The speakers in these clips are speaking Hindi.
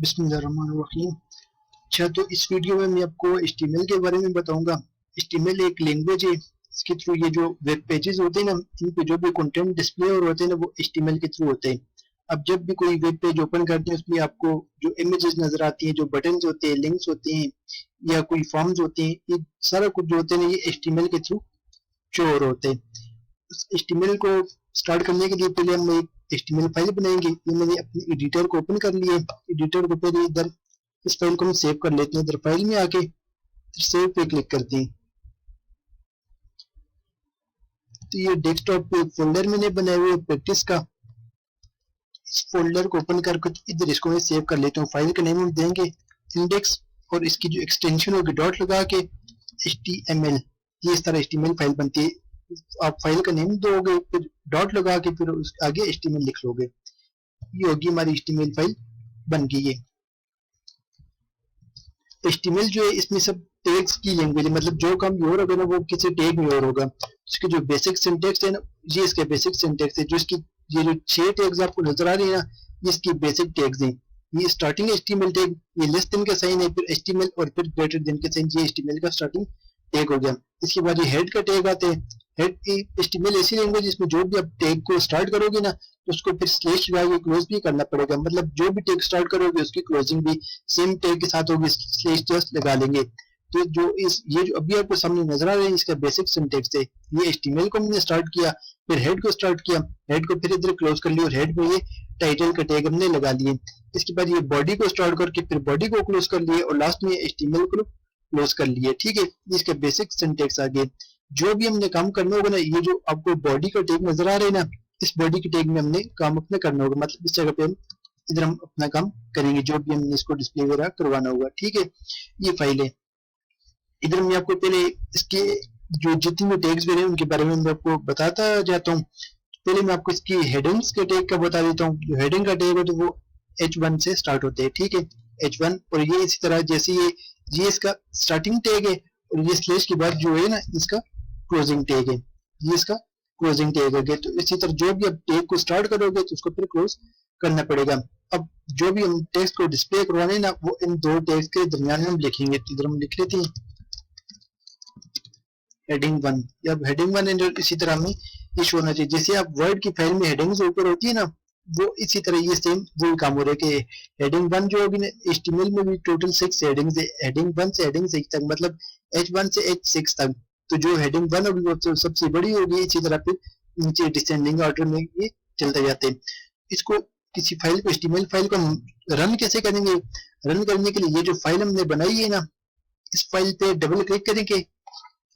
बिस्मिल्लाहिर्रहमानिर्रहीम। अच्छा, तो इस वीडियो में मैं आपको HTML के बारे में बताऊंगा। HTML एक लैंग्वेज है, इसके थ्रू ये जो वेब पेजेस होते हैं ना, इन पे जो भी कंटेंट डिस्प्ले और होते हैं ना, वो HTML के थ्रू होते हैं। अब जब भी कोई वेब पेज ओपन करते हैं, उसमें आपको जो इमेजेस नजर आती हैं, जो बटन्स होते हैं, लिंक्स होते हैं या कोई फॉर्म्स होते हैं, ये सारा कुछ जो होते हैं ना, ये HTML के थ्रू शो हो रहे होते हैं। HTML को स्टार्ट करने के लिए पहले हम एक HTML फाइल बनाएंगे। ये मैंने अपने एडिटर को ओपन कर लिया। एडिटर को पहले इधर इस फाइल को हम सेव कर लेते हैं। इधर फाइल में आके सेव पे क्लिक करते हैं। तो ये डेस्कटॉप पे एक फोल्डर मैंने बनाया हुआ है प्रैक्टिस का। इस फोल्डर को ओपन करके इधर इसको मैं सेव कर लेता हूँ। फाइल का नेम हम देंगे इंडेक्स, और इसकी जो एक्सटेंशन होगी डॉट लगा के HTML। ये इस तरह HTML फाइल बनती है। आप फाइल का नेम दोगे, फिर डॉट लगा के फिर उस आगे HTML लिख लोगे। ये होगी हमारी HTML फाइल बन गई है। HTML जो है, इसमें सब टैग्स की लैंग्वेज है। मतलब जो काम और होगा ना, वो किसी टैग में और होगा। इसके जो बेसिक सिंटैक्स है ना, ये इसके बेसिक सिंटैक्स है। जो इसकी ये जो 6 टैग्स आपको नजर आ रही है ना, ये इसकी बेसिक टैग्स हैं। ये स्टार्टिंग HTML टैग, ये लेस देन का साइन है, फिर HTML और फिर ग्रेटर देन का साइन, ये HTML का स्टार्टिंग टैग हो गया। इसके बाद ये हेड का टैग आते हैं। हेड HTML ऐसी लैंग्वेज जिसमें जो भी आप टैग को स्टार्ट करोगे ना, तो उसको फिर स्लैश लगा के क्लोज भी करना पड़ेगा। मतलब जो भी टैग स्टार्ट करोगे उसकी क्लोजिंग भी सेम टैग के साथ होगी, स्लैश जस्ट लगा लेंगे। तो जो ये जो अभी आपको सामने नजर आ रहा है, इसका बेसिक सिंटैक्स है। ये HTML को हमने स्टार्ट किया, फिर हेड को स्टार्ट किया, हेड को फिर इधर क्लोज कर लिया, और हेड में ये टाइटल का टैग हमने लगा लिए। इसके बाद ये बॉडी को स्टार्ट करके फिर बॉडी को क्लोज कर लिए, और लास्ट में HTML को क्लोज कर लिए। ठीक है, इसका बेसिक सिंटैक्स आ गया। जो भी हमने काम करना होगा ना, ये जो आपको बॉडी का टैग नजर आ रहा है ना, इस बॉडी के टैग में हमने काम अपना करना होगा। मतलब इस जगह पे हम इधर हम अपना काम करेंगे, जो भी हमने इसको डिस्प्ले वगैरह करवाना होगा। ठीक है, ये फाइल है। इधर मैं आपको पहले इसके जो जितने भी टैग्स वगैरह उनके बारे में मैं आपको बताता जाता हूँ। पहले मैं आपको इसकी हेडिंग्स के टैग का बता देता हूँ। जो हेडिंग का टैग है तो वो H1 से स्टार्ट होते हैं। ठीक है, H1, और ये इसी तरह जैसे ये इसका स्टार्टिंग टैग है, और ये स्लैश के बाद जो है ना, इसका क्लोजिंग टैग है। ये इसका क्लोजिंग टैग है। तो इसी तरह जो भी आप टैग को स्टार्ट करोगे तो उसको फिर क्लोज करना पड़ेगा। अब जो भी हम टेक्स्ट को डिस्प्ले करवाने ना, वो इन दो टैग्स के दरमियान में हम लिखेंगे। तो इधर हम लिख लेते हैं हेडिंग 1। अब हेडिंग 1 इसी तरह में इशू होना चाहिए। जैसे आप वर्ड की फाइल में हेडिंग्स ऊपर होती है ना, वो इसी तरह ये सेम वही काम हो रहा है कि हेडिंग 1 जो होगी ना, HTML में भी टोटल 6 हेडिंग्स है। हेडिंग 1 से हेडिंग 6 तक, मतलब H1 से H6 तक। तो जो हेडिंग 1 होगी वो सबसे बड़ी होगी। इसी तरह फिर नीचे डिसेंडिंग ऑर्डर में ये चलते जाते हैं। इसको किसी फाइल को HTML फाइल को हम रन कैसे करेंगे? रन करने के लिए ये जो फाइल हमने बनाई है ना, इस फाइल पे डबल क्लिक करेंगे।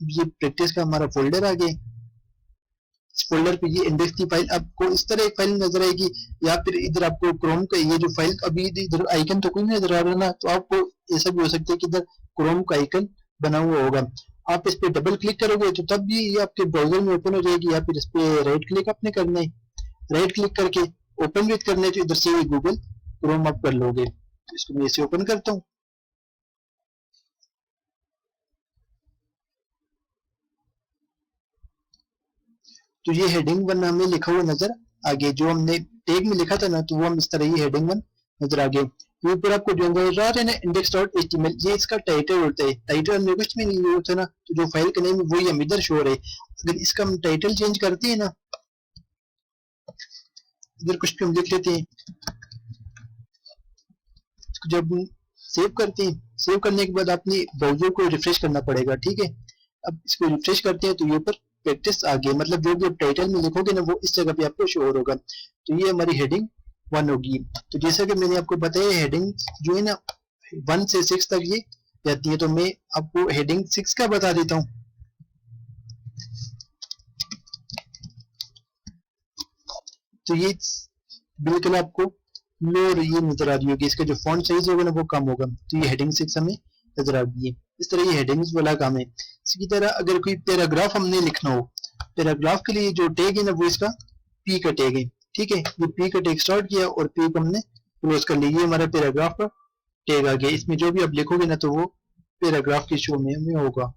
ये प्रैक्टिस का हमारा फोल्डर आ गया। इस फोल्डर पे ये इंडेक्स की फाइल आपको इस तरह एक फाइल नजर आएगी, या फिर इधर आपको क्रोम का ये जो फाइल अभी इधर आइकन तो कोई नहीं नजर आ रहा ना, तो आपको ऐसा भी हो सकता है कि इधर क्रोम का आइकन बना हुआ होगा। आप इस पे डबल क्लिक करोगे तो तब भी ये आपके ब्राउजर में ओपन हो जाएगी, या फिर इस पे राइट क्लिक आपने करना है। राइट क्लिक करके ओपन विद करना है, तो इधर से गूगल क्रोम आप कर लोगे। तो इसको मैं इसे ओपन करता हूँ। तो ये हेडिंग 1 हमें लिखा हुआ नजर आ गया। जो हमने टैग में लिखा था ना, तो वो हम इस तरह ये हेडिंग 1 नजर आ गया। ये ऊपर आपको जो नजर आ रहा है ना, index.html, ये इसका टाइटल होता है। टाइटल में कुछ भी नहीं होता ना, तो जो फाइल का नेम है वही हम इधर शो हो रहे हैं। अगर इसका हम टाइटल चेंज करते हैं ना, इधर कुछ भी हम लिख लेते हैं। जब सेव करते हैं, सेव करने के बाद अपनी ब्राउजर को रिफ्रेश करना पड़ेगा। ठीक है, अब इसको रिफ्रेश करते हैं तो ये ऊपर प्रैक्टिस आ गई। मतलब जो भी आप टाइटल में लिखोगे ना, वो इस जगह पे आपको शो होगा। तो ये हमारी हेडिंग 1 होगी। तो जैसा कि मैंने आपको बताया, हेडिंग जो है ना 1 से 6 तक ये रहती है। तो मैं आपको हेडिंग 6 का बता देता हूँ। तो ये बिल्कुल आपको लोअर ये नजर आ रही होगी। इसका जो फॉन्ट साइज होगा ना, वो कम होगा। तो ये हेडिंग 6 हमें नजर आ रही है। इस तरह ये हेडिंग्स वाला काम है। इसी तरह अगर कोई पैराग्राफ हमने लिखना हो, पैराग्राफ के लिए जो टैग है ना, वो इसका P का टैग है। ठीक है, ये P का टैग स्टार्ट किया और P को हमने क्लोज कर लिया। ये हमारा पैराग्राफ का टैग आ गया। इसमें जो भी आप लिखोगे ना, तो वो पैराग्राफ के शो में होगा।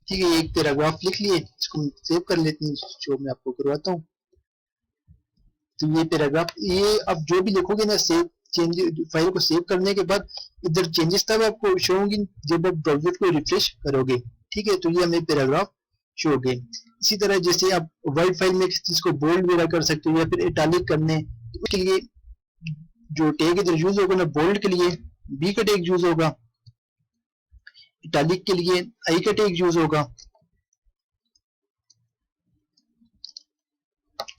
ठीक है, ये एक पैराग्राफ लिख लिए, इसको हम सेव कर लेते हैं। शो में आपको करवाता हूँ। तो ये पैराग्राफ, ये अब जो भी लिखोगे ना, सेव चेंज फाइल को सेव करने के बाद इधर चेंजेस तब आपको शो होंगी जब आप ब्राउज़र को रिफ्रेश करोगे। ठीक है, तो ये हमें पैराग्राफ शो हो गए। इसी तरह जैसे आप वर्ड फाइल में किसी चीज को बोल्ड वगैरह कर सकते हो या फिर इटैलिक करने, तो उसके लिए जो टैग इधर यूज होगा ना, बोल्ड के लिए बी का टैग यूज होगा, इटैलिक के लिए आई का टैग यूज होगा।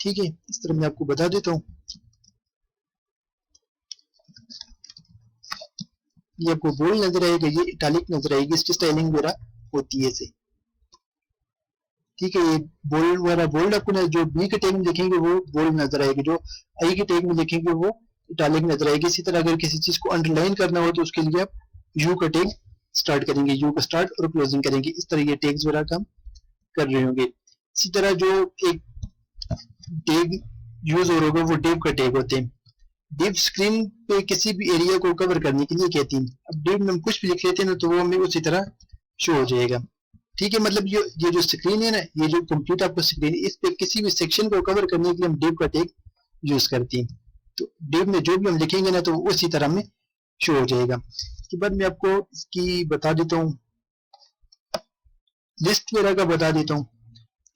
ठीक है, इस तरह मैं आपको बता देता हूँ। ये आपको बोल्ड नजर आएगा, ये इटैलिक नजर आएगी, इसकी स्टाइलिंग वगैरह होती है ऐसे। ठीक है, ये बोल्ड वगैरह, बोल्ड आपको जो बी के टैग में लिखेंगे वो बोल्ड नजर आएगी, जो आई के टैग में लिखेंगे वो इटैलिक नजर आएगी। इसी तरह अगर किसी चीज को अंडरलाइन करना हो तो उसके लिए आप यू का टैग स्टार्ट करेंगे, यू का स्टार्ट और क्लोजिंग करेंगे। इस तरह ये टैग्स वगैरह काम कर रहे होंगे। इसी तरह जो एक टैग यूज हो रहा होगा वो डिव का टैग होते हैं। डिव स्क्रीन पे किसी भी एरिया को कवर करने के लिए कहती हैं। अब डिव में हम कुछ भी लिख लेते हैं ना तो वो हमें उसी तरह शो हो जाएगा। ठीक है, मतलब ये जो स्क्रीन है ना, ये जो कंप्यूटर आपका स्क्रीन है, इस पे किसी भी सेक्शन को कवर करने के लिए हम डिव का टैग यूज करते हैं। तो डिव में जो भी हम लिखेंगे ना तो उसी तरह में शो हो जाएगा। इसके बाद मैं आपको इसकी बता देता हूँ, लिस्ट वगैरह का बता देता हूँ।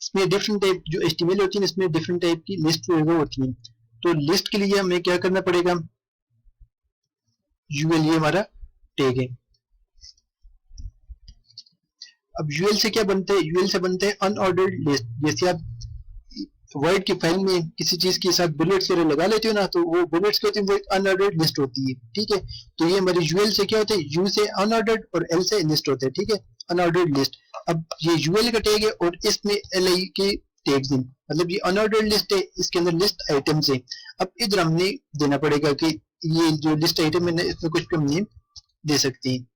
इसमें डिफरेंट टाइप जो HTML होती है इसमें डिफरेंट टाइप की लिस्ट वगैरह होती है। तो लिस्ट के लिए हमें क्या करना पड़ेगा, यूएल ये हमारा टैग है। अब यूएल से क्या बनता है, यूएल से बनता है अनऑर्डर्ड लिस्ट। जैसे आप वर्ड की फाइल में किसी चीज के साथ बुलेट्स वगैरह लगा लेते हो ना, तो वो बुलेट्स क्या होती है, वो एक अनऑर्डर्ड लिस्ट होती है। ठीक है, तो ये हमारे यूएल से क्या होता है, यू से अनऑर्डर्ड और एल से लिस्ट होता है। ठीक है, अनऑर्डर्ड लिस्ट। अब ये यूएल का टैग है और इसमें एलआई के टैग्स हैं, मतलब ये अनऑर्डर्ड लिस्ट है, इसके अंदर लिस्ट आइटम्स है। अब इधर हमने देना पड़ेगा कि ये जो लिस्ट आइटम है ना, इसमें कुछ भी हम नेम दे सकते हैं।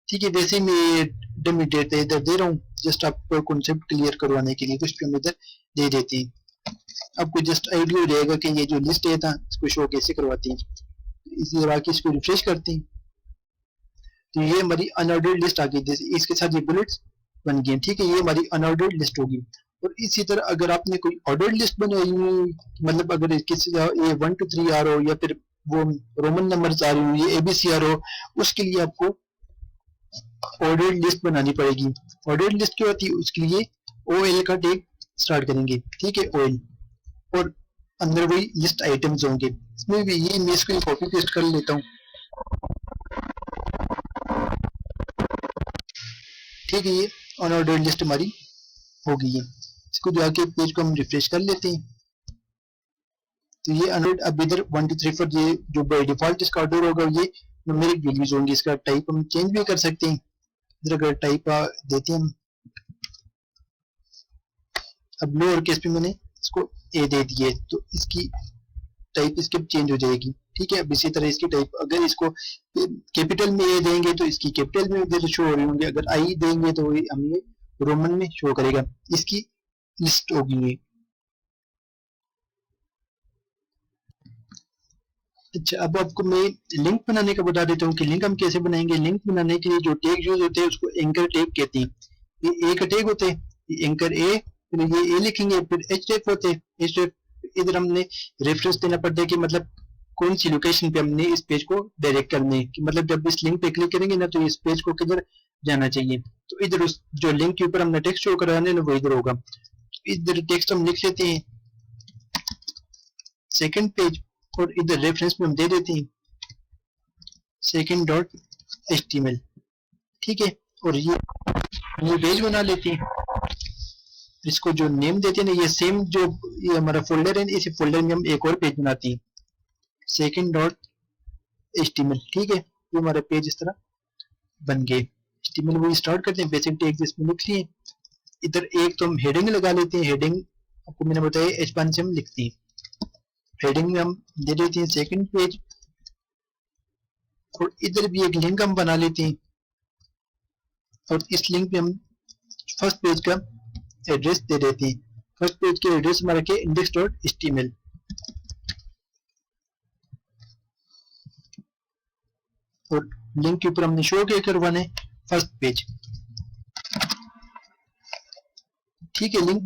ठीक है, वैसे मैं डमी डेटा इधर दे रहा हूँ, जस्ट आपको कॉन्सेप्ट क्लियर करवाने के लिए कुछ भी हम इधर दे देते हैं। आपको जस्ट आइडिया हो जाएगा कि ये जो लिस्ट है था इसको शो कैसे करवाते हैं। इसी तरह की इसको रिफ्रेश करते हैं तो ये हमारी अनऑर्डर्ड लिस्ट आ गई, इसके साथ ये बुलेट्स बन गए। ठीक है, ये हमारी अनऑर्डर्ड लिस्ट होगी। और इसी तरह अगर आपने कोई ऑर्डर्ड लिस्ट बनाई हुई, मतलब अगर किसी ये 1 to 3 आ रहा हो या फिर वो रोमन नंबर्स आ रही हो, ये ABC आ रहा हो, उसके लिए आपको ऑर्डर्ड लिस्ट बनानी पड़ेगी। ऑर्डर्ड लिस्ट क्या होती है, उसके लिए OL का टैग स्टार्ट करेंगे। ठीक है, OL, और अंदर वही लिस्ट आइटम्स होंगे। इसमें भी ये मैं इसको कॉपी पेस्ट कर लेता हूँ। ठीक है, ये अनऑर्डर्ड लिस्ट हमारी हो गई है। इसको जाके पेज को हम रिफ्रेश कर लेते हैं तो ये अनऑर्डर्ड, अब इधर 1 2 3 4 ये जो बाय डिफॉल्ट इसका ऑर्डर होगा ये न्यूमेरिक वैल्यूज होंगी। इसका टाइप हम चेंज भी कर सकते हैं। इधर अगर टाइप देते हैं हम, अब लोअर केस पे मैंने इसको ए दे दिए तो इसकी टाइप इसके चेंज हो जाएगी। ठीक है, अब इसी तरह इसकी टाइप अगर इसको कैपिटल में ए देंगे तो इसकी कैपिटल में इधर शो हो रही होंगी, अगर आई देंगे तो हमें रोमन में शो करेगा। इसकी लिस्ट होगी ये। अच्छा, अब आपको मैं लिंक बनाने का बता देता हूँ कि लिंक हम कैसे बनाएंगे। लिंक बनाने के लिए जो टैग यूज होते हैं उसको एंकर टैग कहते हैं। ये ए का टैग होते हैं, ये एंकर ए, फिर ये ए लिखेंगे, फिर एच टैग होते हैं। एच टैग इधर हमने रेफरेंस देना पड़ता है कि मतलब कौन सी लोकेशन पे हमने इस पेज को डायरेक्ट करने है, कि मतलब जब इस लिंक पे क्लिक करेंगे ना तो इस पेज को किधर जाना चाहिए। तो इधर उस जो लिंक के ऊपर हमने टेक्स्ट शो कराने ना वो इधर होगा। इधर टेक्स्ट हम लिख लेते हैं सेकंड पेज, और इधर रेफरेंस में हम दे देते हैं second.html। ठीक है, और ये पेज बना लेते हैं। इसको जो नेम देते हैं ना, ये सेम जो ये हमारा फोल्डर है, इसी फोल्डर में हम एक और पेज बनाते हैं second.html। ठीक है, ये हमारा पेज इस तरह बन गए। HTML वही स्टार्ट करते हैं, बेसिक टैग्स इसमें लिख लिए। इधर एक तो हम हेडिंग लगा लेते हैं। हेडिंग आपको मैंने बताया H1 से हम लिखते हैं। हेडिंग में हम दे देते हैं सेकंड पेज, और इधर भी एक लिंक हम बना लेते हैं, और इस लिंक पे हम फर्स्ट पेज का एड्रेस दे देते हैं। फर्स्ट पेज के एड्रेस हमारा क्या, index.html। और लिंक के ऊपर हमने शो क्या करवाना है, फर्स्ट पेज। ठीक है, लिंक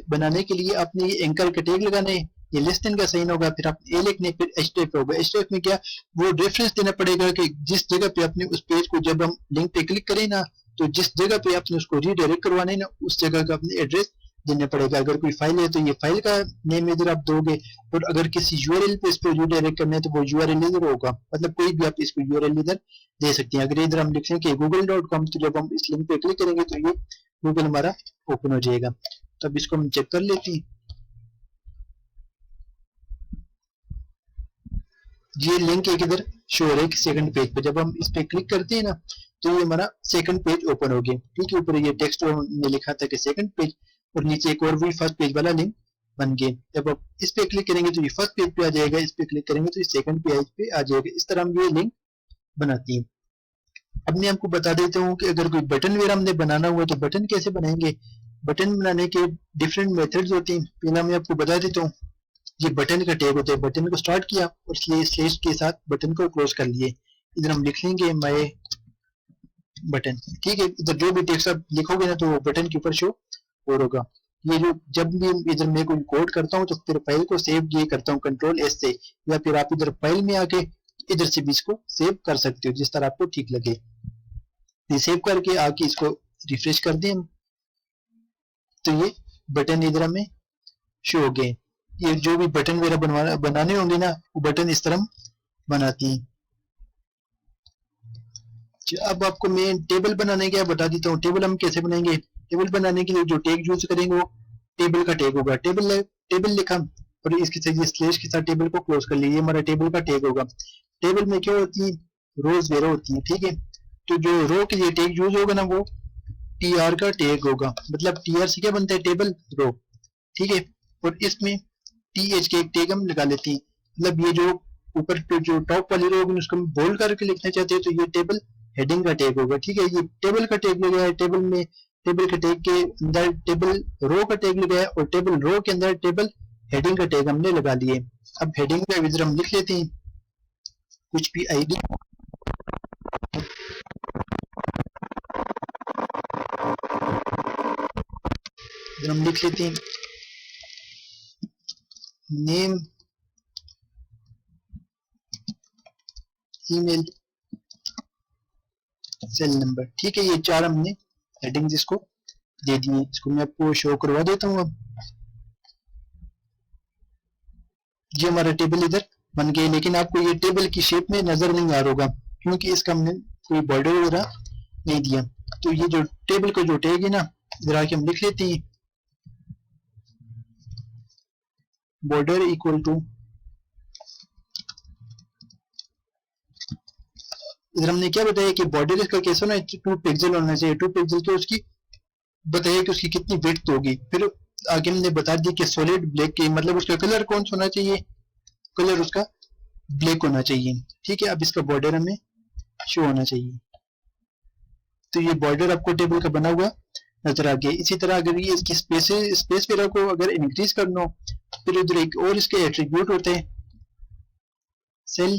बनाने के लिए आपने ये एंकर का टैग लगाना है। ये लेस देन का साइन होगा, फिर आप ए लिखने, फिर href होगा। href में क्या, वो रेफरेंस देना पड़ेगा कि जिस जगह पे आपने उस पेज को, जब हम लिंक पे क्लिक करें ना, तो जिस जगह पे आपने उसको रीडायरेक्ट करवाना है ना, उस जगह का अपने एड्रेस देना पड़ेगा। अगर कोई फाइल है तो ये फाइल का नेम इधर आप दोगे, और अगर किसी यूआरएल पे इस पे रीडायरेक्ट करना है तो वो यूआरएल इधर होगा, मतलब कोई भी आप इसको यूआरएल इधर दे सकते हैं। अगर इधर हम लिखें कि google.com, तो जब हम इस लिंक पे क्लिक करेंगे तो ये गूगल हमारा ओपन हो जाएगा। तो अब इसको हम चेक कर लेते हैं। ये लिंक एक इधर शो हो रहा है कि सेकंड पेज पे, जब हम इस पे क्लिक करते हैं ना, तो ये हमारा सेकंड पेज ओपन हो गया। ठीक है, ऊपर ये टेक्स्ट में लिखा था कि सेकंड पेज, और नीचे एक और भी फर्स्ट पेज वाला लिंक बन गया। जब आप इस पे क्लिक करेंगे तो ये फर्स्ट पेज पे आ जाएगा, इस पे क्लिक करेंगे तो ये सेकंड पेज पे आ जाएगा। इस तरह हम ये लिंक बनाती हैं। अब मैं आपको बता देता हूँ कि अगर कोई बटन वगैरह हमने बनाना हुआ तो बटन कैसे बनाएंगे। बटन बनाने के डिफरेंट मेथड्स होते हैं। पहला मैं आपको बता देता हूँ, ये बटन का टैग होता है। बटन को स्टार्ट किया और स्लेश के साथ बटन को क्लोज कर लिए। इधर हम लिख लेंगे माय बटन। ठीक है, इधर जो भी टेक्स्ट आप लिखोगे ना तो वो बटन के ऊपर शो और होगा। ये जो जब भी इधर मैं कोई कोड करता हूँ तो फिर फाइल को सेव ये करता हूँ कंट्रोल एस से, या फिर आप इधर फाइल में आके इधर से भी इसको सेव कर सकते हो जिस तरह आपको ठीक लगे। ये सेव करके आके इसको रिफ्रेश कर दें हम, तो ये बटन इधर हमें शो हो गए। ये जो भी बटन वगैरह बनाने होंगे ना, वो बटन इस तरह बनाती हैं। अब आपको मैं टेबल बनाने का बता देता हूँ। टेबल हम कैसे बनाएंगे। टेबल बनाने के लिए जो टैग यूज करेंगे वो टेबल का टैग होगा। टेबल लिखा और इसके साथ ये स्लैश के साथ टेबल को क्लोज कर लिया, ये हमारा टेबल का टैग होगा। टेबल में क्या होती है, रोज वगैरह होती है। ठीक है, तो जो रो के लिए टैग यूज होगा ना वो टीआर का टैग होगा। मतलब टीआर से क्या बनता है, टेबल रो। ठीक है, और इसमें टीएच के एक टैग हम लगा लेते हैं। मतलब ये जो ऊपर पे जो टॉप वाली रो होगी उसको हम बोल्ड करके लिखना चाहते हैं तो ये टेबल हेडिंग का टैग होगा। ठीक है, ये टेबल का टैग लगा है। टेबल में टेबल के टैग के अंदर टेबल रो का टैग लगा है, और टेबल रो के अंदर टेबल हेडिंग का टैग हमने लगा लिए। अब हेडिंग का इधर हम लिख लेते हैं कुछ भी आईडी, इधर हम लिख लेते हैं नेम, ईमेल, सेल नंबर। ठीक है, ये चार हमने हेडिंग इसको दे दिए। इसको मैं आपको शो करवा देता हूँ। अब ये हमारा टेबल इधर बन गया, लेकिन आपको ये टेबल की शेप में नजर नहीं आ रहा होगा क्योंकि इसका हमने कोई बॉर्डर वगैरह नहीं दिया। तो ये जो टेबल का जो टैग है ना, इधर आके हम लिख लेते हैं बॉर्डर इक्वल टू, इधर हमने क्या बताया कि बॉर्डर इसका कैसा होना है, 2 पिक्सल होना चाहिए। 2 पिक्सल तो उसकी बताइए कि उसकी कितनी विड्थ होगी। फिर आगे हमने बता दिया कि सॉलिड ब्लैक की, मतलब उसका कलर कौन सा होना चाहिए, कलर उसका ब्लैक होना चाहिए। ठीक है, अब इसका बॉर्डर हमें शो होना चाहिए। तो ये बॉर्डर आपको टेबल का बना हुआ नजर आ गया। इसी तरह अगर ये इसकी स्पेस वगैरह को अगर इंक्रीज करना हो, फिर उधर एक और इसके एट्रीब्यूट होते हैं सेल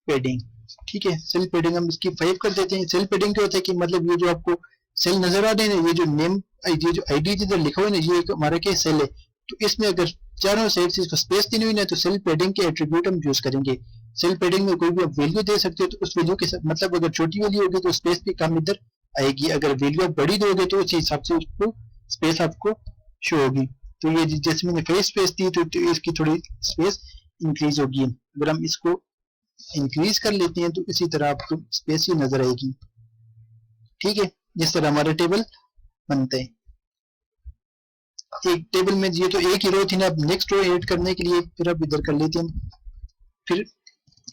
पेडिंग। ठीक है, सेल पेडिंग हम इसकी 5 कर देते हैं। सेल पेडिंग क्या होता है कि मतलब ये जो आपको सेल नजर आ रहे हैं, ये जो नेम, ये जो आईडी जिधर लिखा हुआ है ना, ये एक हमारा क्या सेल है। तो इसमें अगर चारों साइड से इसको स्पेस देनी हुई ना, तो सेल पेडिंग के एट्रीब्यूट हम यूज करेंगे। सेल पेडिंग में कोई भी आप वैल्यू दे सकते हो, तो उस वैल्यू के साथ, मतलब अगर छोटी वैल्यू होगी तो स्पेस भी कम इधर आएगी, अगर वैल्यू आप बड़ी दोगे तो उस हिसाब से उसको स्पेस आपको शो होगी। तो ये जैसे मैंने 5 स्पेस दी तो इसकी थोड़ी स्पेस इंक्रीज होगी। अगर हम इसको इंक्रीज कर लेते हैं तो इसी तरह आपको स्पेस ही नजर आएगी। ठीक है, जिस तरह हमारा टेबल बनता है। एक टेबल में ये तो एक ही रो थी ना, अब नेक्स्ट रो ऐड करने के लिए फिर अब इधर कर लेते हैं हम, फिर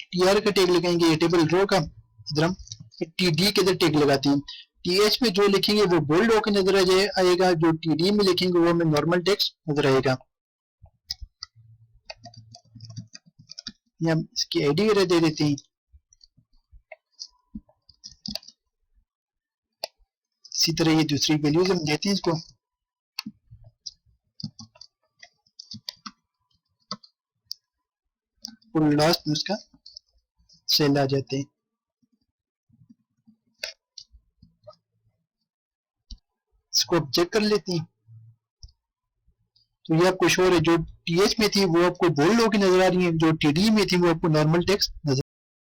टीआर का टैग लगाएंगे ये टेबल रो का। इधर हम टीडी के इधर टैग लगाते हैं। टीएच में जो लिखेंगे वो बोल्ड होकर नजर आएगा, जो टीडी में लिखेंगे वो हमें नॉर्मल टेक्स्ट नजर आएगा। हम इसकी आईडी वगैरह दे देते हैं। इसी तरह ये दूसरी वैल्यूज हम देते हैं इसको। और लास्ट में उसका सेल आ जाते हैं। इसको अब चेक कर लेते हैं। तो ये आपको शो है जो टीएच में थी वो आपको बोल्ड होकर नजर आ रही है, जो टीडी में थी वो आपको नॉर्मल टेक्स्ट नजर